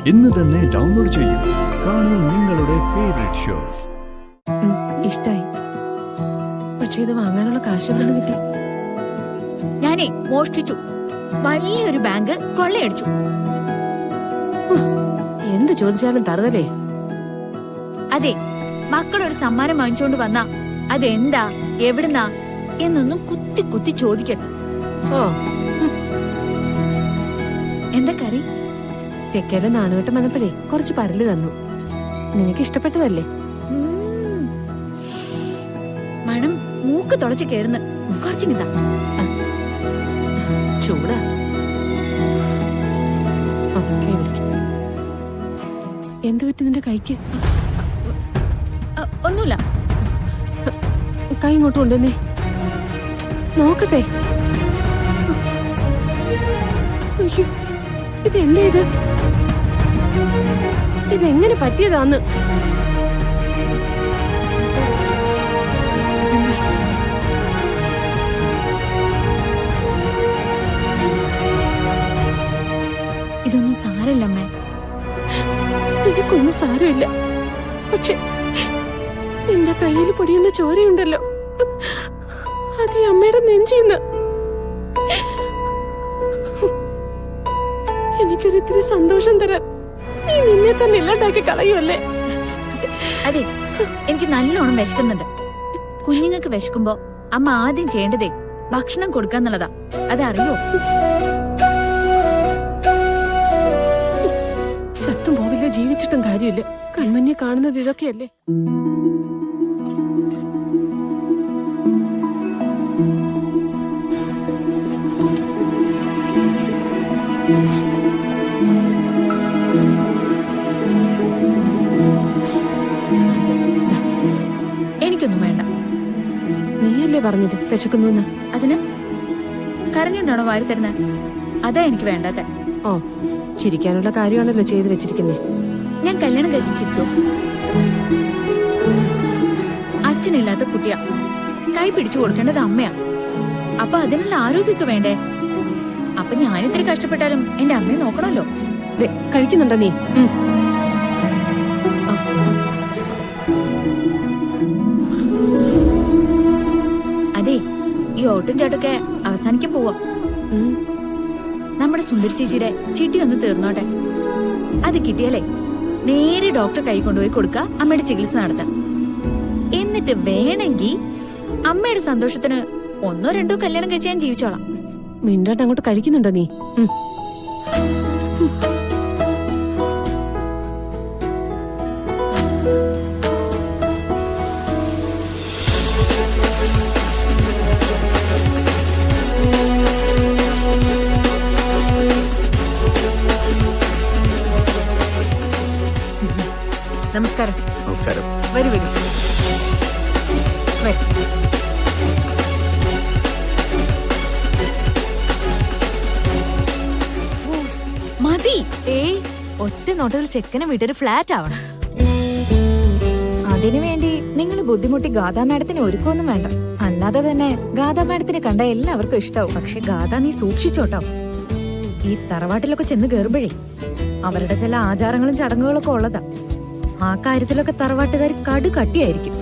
ഇന്ന് തന്നെ ഡൗൺലോഡ് ചെയ്യൂ. കാണൂ നിങ്ങളുടെ ഫേവറേറ്റ് ഷോസ്. ഇഷ്ടായി. പക്ഷെ ഇത് വാങ്ങാനുള്ള കാശ് എവിടെ കിട്ടി? ഞാനേ മോഷ്ടിച്ചു. വലിയൊരു ബാങ്ക് കൊള്ളയടിച്ചു. എന്ത് ചോദിച്ചാലും തറുതലേ. അതെ, മക്കളൊരു സമ്മാനം വാങ്ങിച്ചോണ്ട് വന്നാ അതെന്താ എവിടുന്നാ എന്നൊന്നും കുത്തി കുത്തി ചോദിക്കരുത്. ഓ, എന്താ കറി? തെക്കേലെ നാണുവട്ടം വന്നപ്പോഴേ കുറച്ച് പരല് തന്നു. നിനക്ക് ഇഷ്ടപ്പെട്ടതല്ലേ? മണം മൂക്ക് തുളച്ച് കേറുന്നു. കുറച്ചിങ്ങിതാ. ചൂടാ. എന്ത് പറ്റി നിന്റെ കൈക്ക്? ഒന്നുമില്ല. കൈ ഇങ്ങോട്ട് കൊണ്ടുവന്നേ, നോക്കട്ടെ. അയ്യോ, ഇതെന്താ ഇത്? ഇതെങ്ങനെ പറ്റിയതാന്ന്? ഇതൊന്നും സാരല്ലമ്മേ. എനിക്കൊന്നും സാരമില്ല. പക്ഷെ എന്റെ കയ്യിൽ പൊടിയുന്ന ചോരയുണ്ടല്ലോ, അത് ഈ അമ്മയുടെ നെഞ്ചിന്ന്. എനിക്കൊരിത്തിരി സന്തോഷം തരാൻ നീ നിന്നെ തന്നെ ഇല്ലാണ്ടാക്കി കളയുമല്ലേ? അതെ, എനിക്ക് നല്ലോണം വിശക്കുന്നുണ്ട്. കുഞ്ഞുങ്ങൾക്ക് വിശക്കുമ്പോ അമ്മ ആദ്യം ചെയ്യേണ്ടതേ ഭക്ഷണം കൊടുക്കാന്നുള്ളതാ. അതറിയോ? ചത്തും പോവില്ല, ജീവിച്ചിട്ടും കാര്യമില്ല. കൺമഞ്ഞെ കാണുന്നത് ഇതൊക്കെയല്ലേ? എനിക്കൊന്നും വേണ്ട. നീയല്ലേ പറഞ്ഞത് വിശക്കുന്നു? അതിന് കരഞ്ഞുണ്ടാണോ വാരി തരുന്നത്? അതാ എനിക്ക് വേണ്ടാത്ത. ഓ, ചിരിക്കാനുള്ള കാര്യമാണല്ലോ ചെയ്തു വെച്ചിരിക്കുന്നേ. ഞാൻ കല്യാണം കഴിച്ചിരിക്കോ? അച്ഛനില്ലാത്ത കുട്ടിയാ. കൈ പിടിച്ചു കൊടുക്കേണ്ടത് അമ്മയാ. അപ്പൊ അതിനുള്ള ആരോഗ്യമൊക്കെ വേണ്ടേ? അപ്പൊ ഞാനിത്തിരി കഷ്ടപ്പെട്ടാലും എന്റെ അമ്മയെ നോക്കണല്ലോ. കഴിക്കുന്നുണ്ടോ നീ? അതെ, ഈ ഓട്ടും ചാട്ടൊക്കെ അവസാനിക്കാൻ പോവാ. നമ്മുടെ സുന്ദരി ചേച്ചിയുടെ ചിട്ടി ഒന്ന് തീർന്നോട്ടെ. അത് കിട്ടിയാലേ നേരെ ഡോക്ടറെ കൈ കൊണ്ടുപോയി കൊടുക്ക, അമ്മയുടെ ചികിത്സ നടത്താം. എന്നിട്ട് വേണമെങ്കിൽ അമ്മയുടെ സന്തോഷത്തിന് 1 2 കല്യാണം കഴിച്ച് ഞാൻ ജീവിച്ചോളാം. മിണ്ടാട്ട് അങ്ങോട്ട് കഴിക്കുന്നുണ്ടോ നീ? നമസ്കാരം. നമസ്കാരം. വരൂ വരൂ. മതി. ഒറ്റ നോട്ടത്തിൽ ചെക്കനെ വീട്ടൊരു ഫ്ലാറ്റ് ആവണം. അതിനുവേണ്ടി നിങ്ങൾ ബുദ്ധിമുട്ടി ഗാഥാ മാഡത്തിന് ഒരുക്കൊന്നും വേണ്ട. അല്ലാതെ തന്നെ ഗാഥാ മാഡത്തിനെ കണ്ട എല്ലാവർക്കും ഇഷ്ടാവും. പക്ഷെ ഗാഥ നീ സൂക്ഷിച്ചോട്ടോ. ഈ തറവാട്ടിലൊക്കെ ചെന്ന് കയറുമ്പോഴേ അവരുടെ ചില ആചാരങ്ങളും ചടങ്ങുകളൊക്കെ ഉള്ളതാ. ആ കാര്യത്തിലൊക്കെ തറവാട്ടുകാർ കടുകട്ടിയായിരിക്കും.